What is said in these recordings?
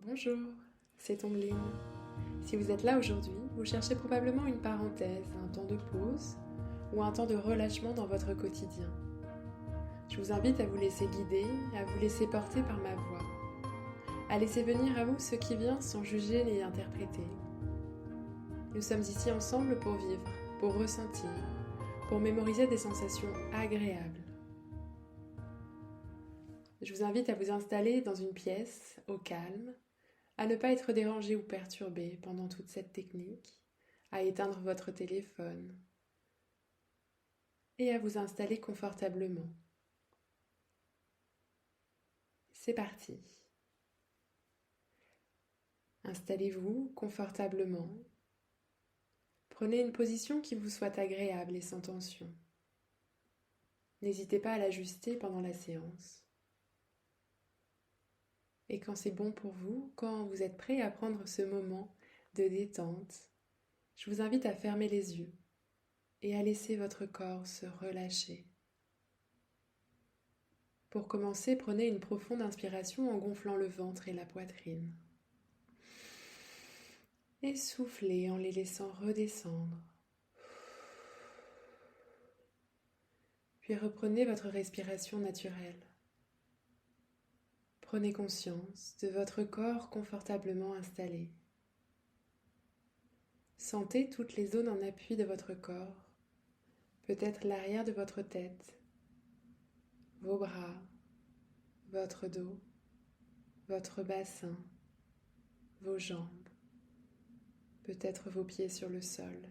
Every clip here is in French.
Bonjour, c'est Ombline. Si vous êtes là aujourd'hui, vous cherchez probablement une parenthèse, un temps de pause ou un temps de relâchement dans votre quotidien. Je vous invite à vous laisser guider, à vous laisser porter par ma voix, à laisser venir à vous ce qui vient sans juger ni interpréter. Nous sommes ici ensemble pour vivre, pour ressentir, pour mémoriser des sensations agréables. Je vous invite à vous installer dans une pièce, au calme, à ne pas être dérangé ou perturbé pendant toute cette technique, à éteindre votre téléphone et à vous installer confortablement. C'est parti. Installez-vous confortablement. Prenez une position qui vous soit agréable et sans tension. N'hésitez pas à l'ajuster pendant la séance. Et quand c'est bon pour vous, quand vous êtes prêt à prendre ce moment de détente, je vous invite à fermer les yeux et à laisser votre corps se relâcher. Pour commencer, prenez une profonde inspiration en gonflant le ventre et la poitrine. Et soufflez en les laissant redescendre. Puis reprenez votre respiration naturelle. Prenez conscience de votre corps confortablement installé. Sentez toutes les zones en appui de votre corps, peut-être l'arrière de votre tête, vos bras, votre dos, votre bassin, vos jambes, peut-être vos pieds sur le sol.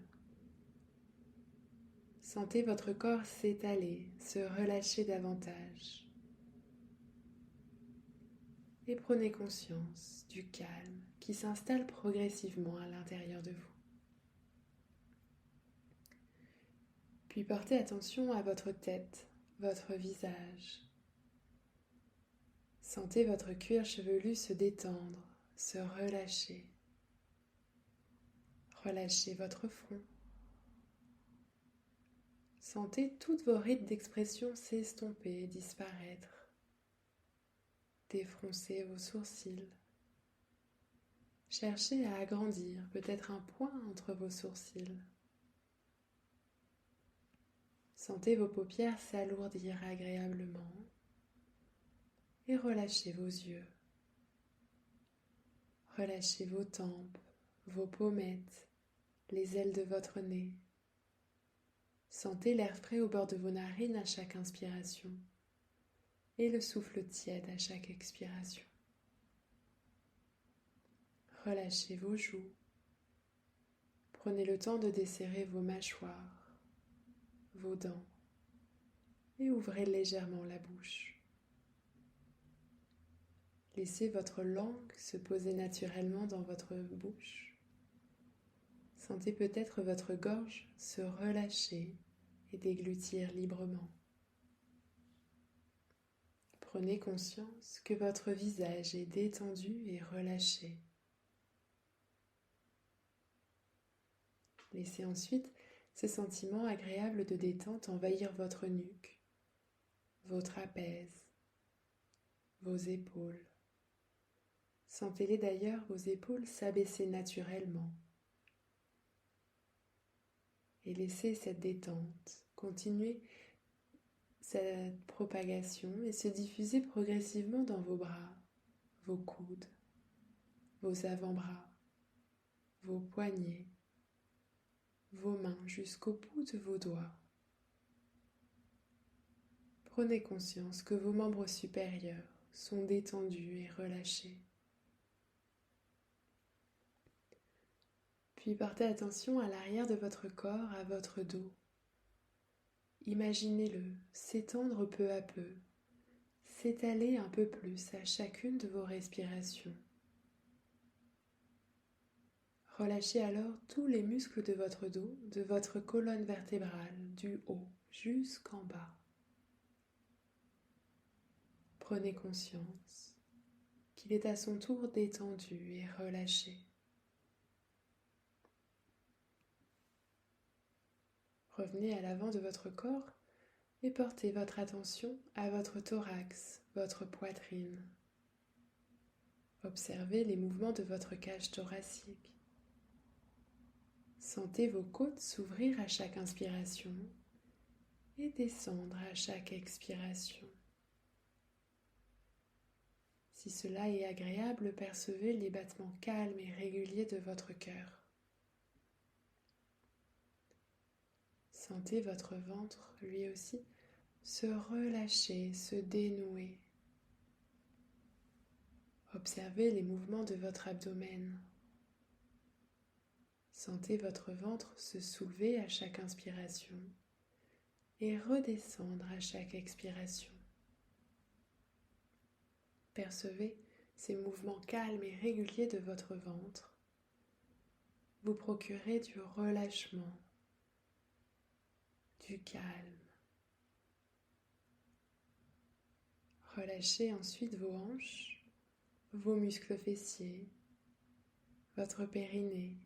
Sentez votre corps s'étaler, se relâcher davantage. Et prenez conscience du calme qui s'installe progressivement à l'intérieur de vous. Puis portez attention à votre tête, votre visage. Sentez votre cuir chevelu se détendre, se relâcher. Relâchez votre front. Sentez toutes vos rides d'expression s'estomper, disparaître. Défroncez vos sourcils. Cherchez à agrandir peut-être un point entre vos sourcils. Sentez vos paupières s'alourdir agréablement et relâchez vos yeux. Relâchez vos tempes, vos pommettes, les ailes de votre nez. Sentez l'air frais au bord de vos narines à chaque inspiration et le souffle tiède à chaque expiration. Relâchez vos joues. Prenez le temps de desserrer vos mâchoires, vos dents et ouvrez légèrement la bouche. Laissez votre langue se poser naturellement dans votre bouche. Sentez peut-être votre gorge se relâcher et déglutir librement. Prenez conscience que votre visage est détendu et relâché. Laissez ensuite ce sentiment agréable de détente envahir votre nuque, vos trapèzes, vos épaules. Sentez-les d'ailleurs, vos épaules s'abaisser naturellement. Et laissez cette détente continuer cette propagation et se diffuser progressivement dans vos bras, vos coudes, vos avant-bras, vos poignets, vos mains jusqu'au bout de vos doigts. Prenez conscience que vos membres supérieurs sont détendus et relâchés. Puis portez attention à l'arrière de votre corps, à votre dos. Imaginez-le s'étendre peu à peu, s'étaler un peu plus à chacune de vos respirations. Relâchez alors tous les muscles de votre dos, de votre colonne vertébrale, du haut jusqu'en bas. Prenez conscience qu'il est à son tour détendu et relâché. Revenez à l'avant de votre corps et portez votre attention à votre thorax, votre poitrine. Observez les mouvements de votre cage thoracique. Sentez vos côtes s'ouvrir à chaque inspiration et descendre à chaque expiration. Si cela est agréable, percevez les battements calmes et réguliers de votre cœur. Sentez votre ventre, lui aussi, se relâcher, se dénouer. Observez les mouvements de votre abdomen. Sentez votre ventre se soulever à chaque inspiration et redescendre à chaque expiration. Percevez ces mouvements calmes et réguliers de votre ventre. Vous procurez du relâchement, du calme. Relâchez ensuite vos hanches, vos muscles fessiers, votre périnée.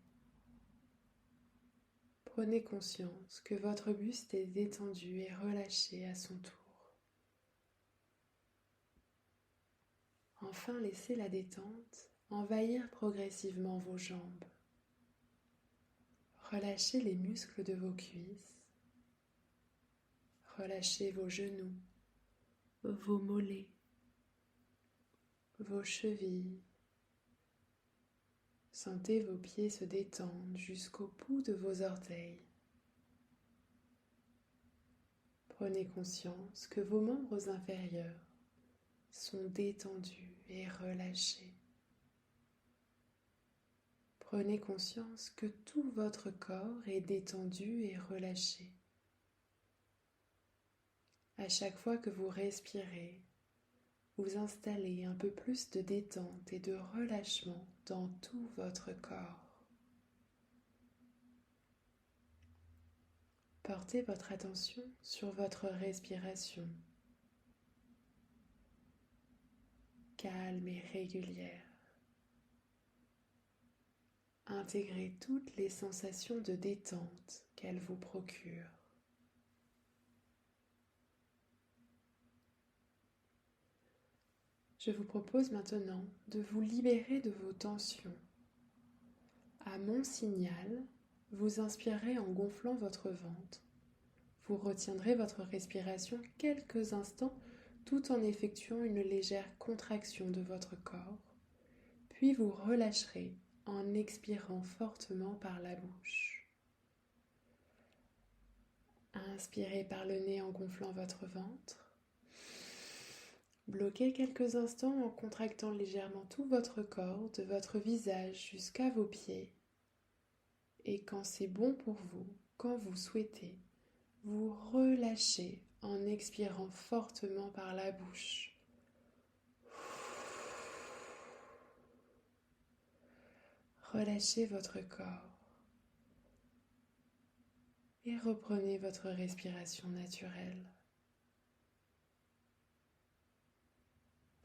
Prenez conscience que votre buste est détendu et relâché à son tour. Enfin, laissez la détente envahir progressivement vos jambes. Relâchez les muscles de vos cuisses. Relâchez vos genoux, vos mollets, vos chevilles. Sentez vos pieds se détendre jusqu'au bout de vos orteils. Prenez conscience que vos membres inférieurs sont détendus et relâchés. Prenez conscience que tout votre corps est détendu et relâché. À chaque fois que vous respirez, vous installez un peu plus de détente et de relâchement dans tout votre corps. Portez votre attention sur votre respiration, calme et régulière. Intégrez toutes les sensations de détente qu'elle vous procure. Je vous propose maintenant de vous libérer de vos tensions. À mon signal, vous inspirerez en gonflant votre ventre. Vous retiendrez votre respiration quelques instants tout en effectuant une légère contraction de votre corps, puis vous relâcherez en expirant fortement par la bouche. Inspirez par le nez en gonflant votre ventre. Bloquez quelques instants en contractant légèrement tout votre corps, de votre visage jusqu'à vos pieds. Et quand c'est bon pour vous, quand vous souhaitez, vous relâchez en expirant fortement par la bouche. Relâchez votre corps et reprenez votre respiration naturelle.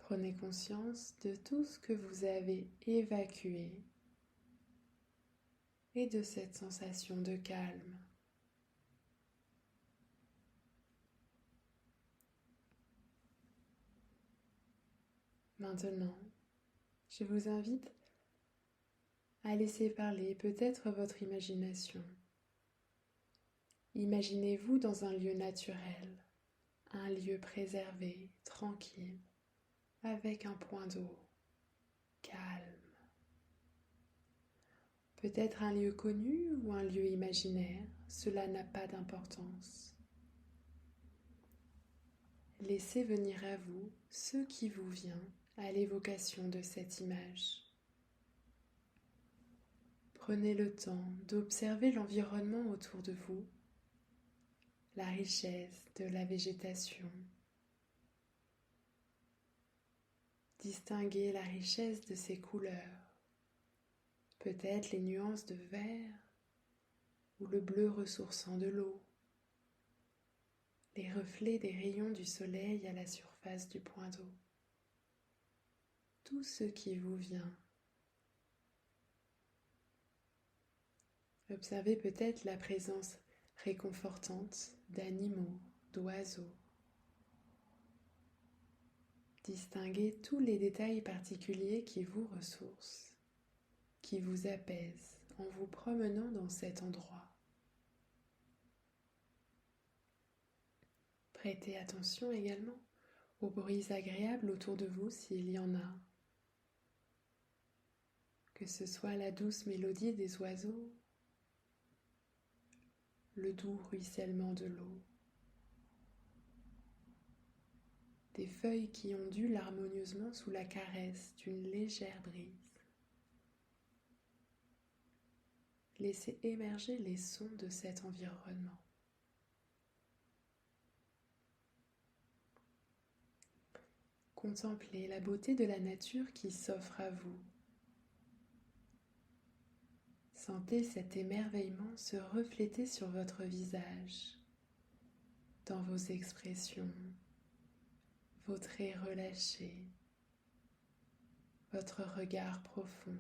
Prenez conscience de tout ce que vous avez évacué et de cette sensation de calme. Maintenant, je vous invite à laisser parler peut-être votre imagination. Imaginez-vous dans un lieu naturel, un lieu préservé, tranquille, avec un point d'eau, calme. Peut-être un lieu connu ou un lieu imaginaire, cela n'a pas d'importance. Laissez venir à vous ce qui vous vient à l'évocation de cette image. Prenez le temps d'observer l'environnement autour de vous, la richesse de la végétation. Distinguez la richesse de ses couleurs, peut-être les nuances de vert ou le bleu ressourçant de l'eau, les reflets des rayons du soleil à la surface du point d'eau. Tout ce qui vous vient. Observez peut-être la présence réconfortante d'animaux, d'oiseaux. Distinguez tous les détails particuliers qui vous ressourcent, qui vous apaisent en vous promenant dans cet endroit. Prêtez attention également aux bruits agréables autour de vous s'il y en a. Que ce soit la douce mélodie des oiseaux, le doux ruissellement de l'eau, des feuilles qui ondulent harmonieusement sous la caresse d'une légère brise. Laissez émerger les sons de cet environnement. Contemplez la beauté de la nature qui s'offre à vous. Sentez cet émerveillement se refléter sur votre visage, dans vos expressions, vos traits relâchés, votre regard profond.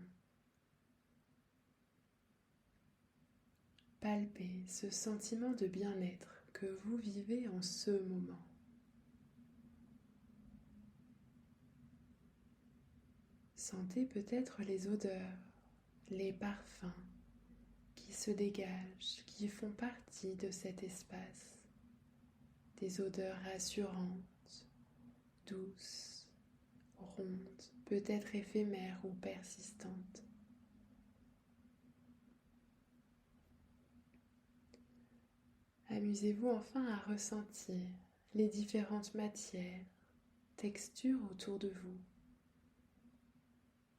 Palpez ce sentiment de bien-être que vous vivez en ce moment. Sentez peut-être les odeurs, les parfums qui se dégagent, qui font partie de cet espace. Des odeurs rassurantes, douces, rondes, peut-être éphémères ou persistantes. Amusez-vous enfin à ressentir les différentes matières, textures autour de vous.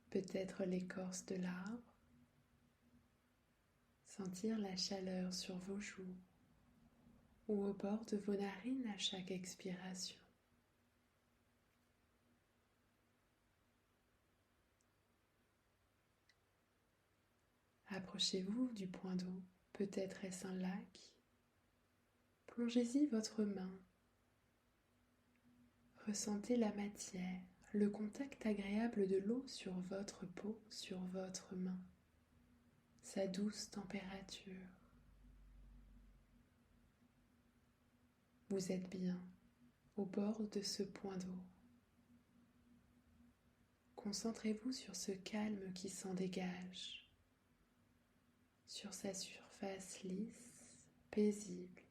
Peut-être l'écorce de l'arbre, sentir la chaleur sur vos joues ou au bord de vos narines à chaque expiration. Approchez-vous du point d'eau, peut-être est-ce un lac. Plongez-y votre main. Ressentez la matière, le contact agréable de l'eau sur votre peau, sur votre main, sa douce température. Vous êtes bien au bord de ce point d'eau. Concentrez-vous sur ce calme qui s'en dégage, sur sa surface lisse, paisible,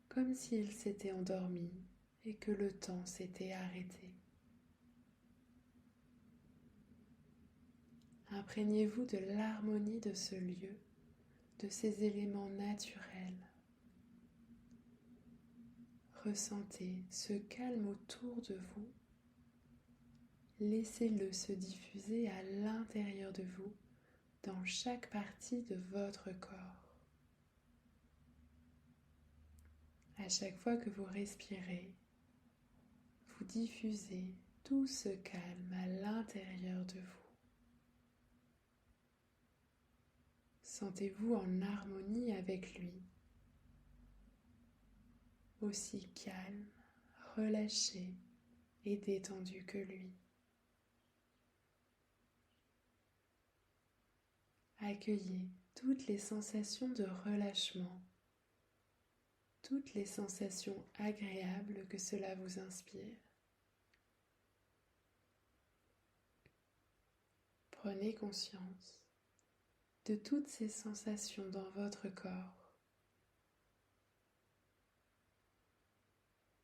comme s'il s'était endormi et que le temps s'était arrêté. Imprégnez-vous de l'harmonie de ce lieu, de ces éléments naturels. Ressentez ce calme autour de vous. Laissez-le se diffuser à l'intérieur de vous, dans chaque partie de votre corps. À chaque fois que vous respirez, vous diffusez tout ce calme à l'intérieur de vous. Sentez-vous en harmonie avec lui, aussi calme, relâché et détendu que lui. Accueillez toutes les sensations de relâchement, toutes les sensations agréables que cela vous inspire. Prenez conscience de toutes ces sensations dans votre corps.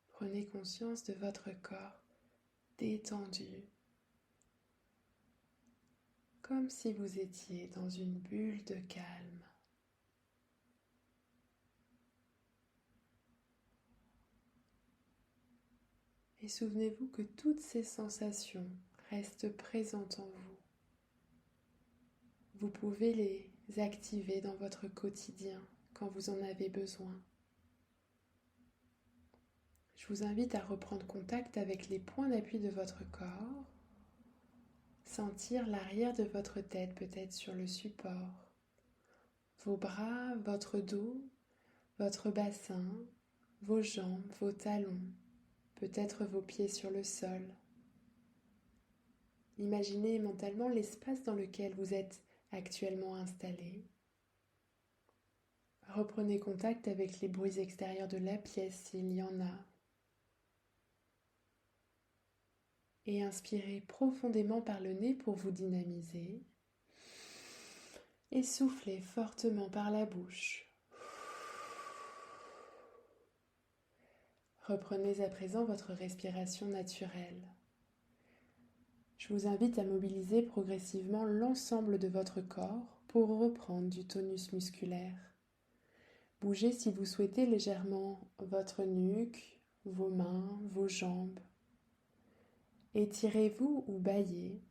Prenez conscience de votre corps détendu, comme si vous étiez dans une bulle de calme. Et souvenez-vous que toutes ces sensations restent présentes en vous. Vous pouvez les activer dans votre quotidien quand vous en avez besoin. Je vous invite à reprendre contact avec les points d'appui de votre corps, sentir l'arrière de votre tête peut-être sur le support, vos bras, votre dos, votre bassin, vos jambes, vos talons, peut-être vos pieds sur le sol. Imaginez mentalement l'espace dans lequel vous êtes actuellement installé. Reprenez contact avec les bruits extérieurs de la pièce s'il y en a. Et inspirez profondément par le nez pour vous dynamiser. Et soufflez fortement par la bouche. Reprenez à présent votre respiration naturelle. Je vous invite à mobiliser progressivement l'ensemble de votre corps pour reprendre du tonus musculaire. Bougez si vous souhaitez légèrement votre nuque, vos mains, vos jambes. Étirez-vous ou bâillez